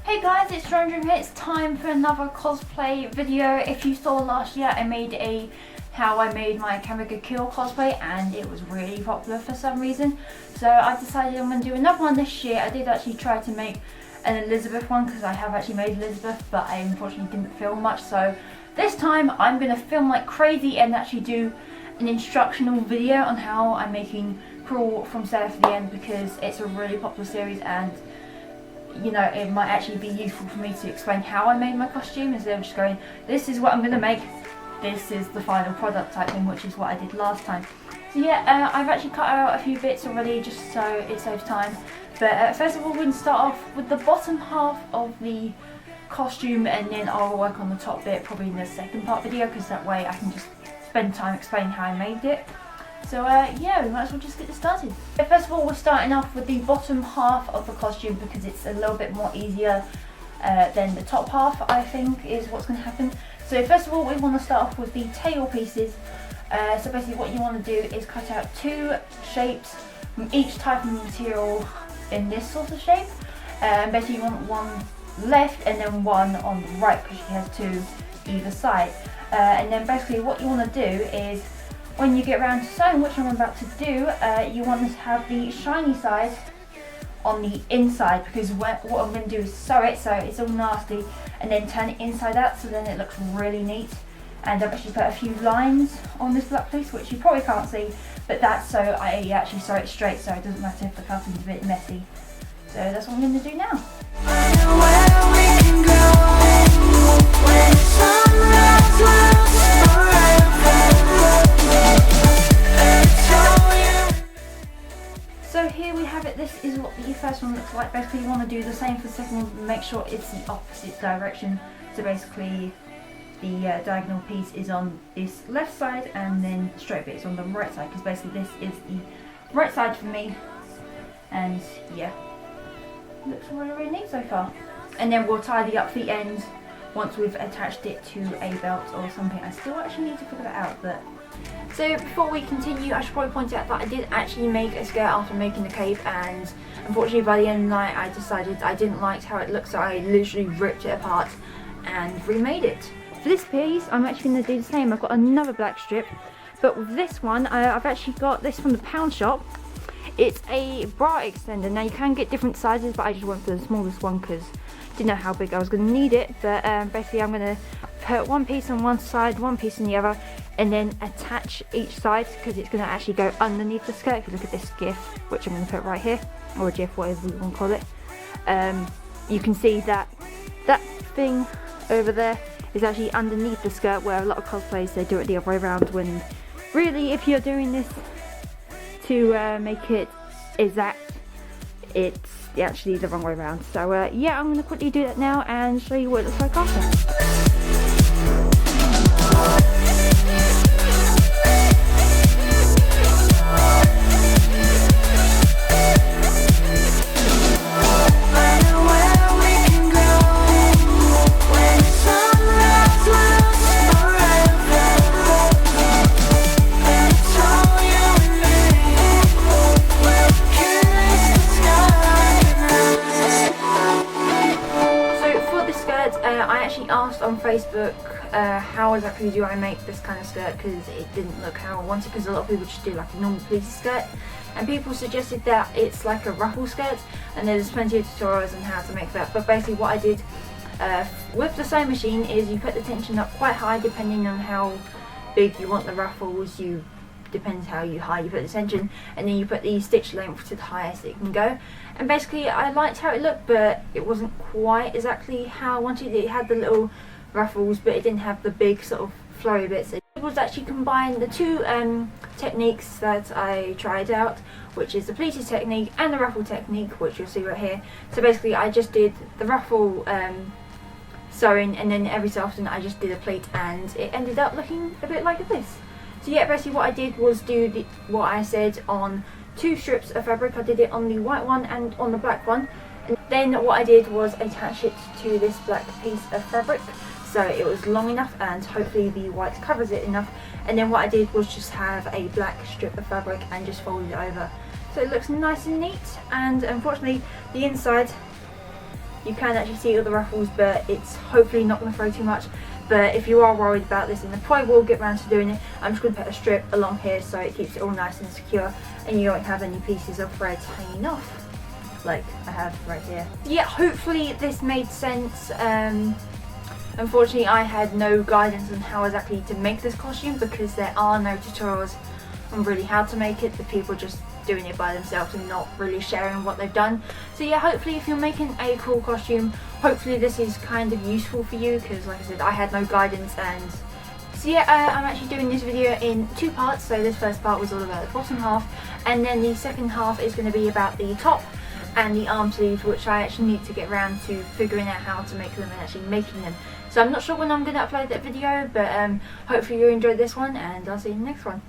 Hey guys, it's Random here. It's time for another cosplay video. If you saw last year, I made a how I made my Kamika Kill cosplay and it was really popular for some reason. So I decided I'm going to do another one this year. I did actually try to make an Elizabeth one because I have actually made Elizabeth, but I unfortunately didn't film much. So this time I'm going to film like crazy and actually do an instructional video on how I'm making Krul from start to the end, because it's a really popular series and you know, it might actually be useful for me to explain how I made my costume instead of just going, this is what I'm going to make, this is the final product type thing, which is what I did last time. So yeah, I've actually cut out a few bits already just so it saves time. But first of all, we're going to start off with the bottom half of the costume, and then I'll work on the top bit probably in the second part video, because that way I can just spend time explaining how I made it. So yeah, we might as well just get this started. First of all, we're starting off with the bottom half of the costume because it's a little bit more easier than the top half, I think, is what's going to happen. So first of all, we want to start off with the tail pieces. So basically what you want to do is cut out two shapes from each type of material in this sort of shape. Basically you want one left and then one on the right, because she has two either side. And then basically what you want to do is, when you get around to sewing, which I'm about to do, you want to have the shiny side on the inside, because what I'm going to do is sew it so it's all nasty and then turn it inside out so then it looks really neat. And I've actually put a few lines on this black piece which you probably can't see, but that's so I actually sew it straight so it doesn't matter if the cutting's a bit messy. So that's what I'm going to do now. So here we have it. This is what the first one looks like. Basically you want to do the same for the second one, make sure it's the opposite direction. So basically the diagonal piece is on this left side and then the straight bit is on the right side, because basically this is the right side for me. And yeah, looks really, really neat so far. And then we'll tidy up the ends once we've attached it to a belt or something. I still actually need to figure that out, but so before we continue, I should probably point out that I did actually make a skirt after making the cape, and unfortunately by the end of the night I decided I didn't like how it looked, so I literally ripped it apart and remade it. For this piece I'm actually going to do the same. I've got another black strip, but with this one I've actually got this from the pound shop. It's a bra extender. Now you can get different sizes, but I just went for the smallest one because I didn't know how big I was going to need it. But basically I'm going to put one piece on one side, one piece on the other, and then attach each side, because it's going to actually go underneath the skirt. If you look at this GIF, which I'm going to put right here, or a GIF, whatever you want to call it, you can see that that thing over there is actually underneath the skirt, where a lot of cosplayers, they do it the other way around, when really if you're doing this to make it exact, it's actually the wrong way around. So yeah, I'm going to quickly do that now and show you what it looks like after. I actually asked on Facebook how exactly do I make this kind of skirt, because it didn't look how I wanted, because a lot of people just do like a normal pleated skirt, and people suggested that it's like a ruffle skirt, and there's plenty of tutorials on how to make that. But basically what I did with the sewing machine is you put the tension up quite high, depending on how big you want the ruffles. Depends how high you put the tension, and then you put the stitch length to the highest it can go. And basically I liked how it looked, but it wasn't quite exactly how I wanted it. It had the little ruffles, but it didn't have the big sort of flowy bits. It was actually combined the two techniques that I tried out, which is the pleated technique and the ruffle technique, which you'll see right here. So basically I just did the ruffle sewing, and then every so often I just did a pleat, and it ended up looking a bit like this. So yeah, basically what I did was do what I said on two strips of fabric. I did it on the white one and on the black one. And then what I did was attach it to this black piece of fabric, so it was long enough and hopefully the white covers it enough. And then what I did was just have a black strip of fabric and just fold it over. So it looks nice and neat, and unfortunately the inside you can actually see all the ruffles, but it's hopefully not going to throw too much. But if you are worried about this, and I probably will get around to doing it, I'm just going to put a strip along here so it keeps it all nice and secure, and you don't have any pieces of thread hanging off like I have right here. Yeah, hopefully this made sense. Unfortunately, I had no guidance on how exactly to make this costume because there are no tutorials on really how to make it. The people just doing it by themselves and not really sharing what they've done. So yeah, hopefully if you're making a cool costume, hopefully this is kind of useful for you, because like I said, I had no guidance. And so yeah, I'm actually doing this video in 2 parts. So this first part was all about the bottom half, and then the second half is going to be about the top and the arm sleeves, which I actually need to get around to figuring out how to make them and actually making them. So I'm not sure when I'm going to upload that video, but hopefully you enjoyed this one, and I'll see you in the next one.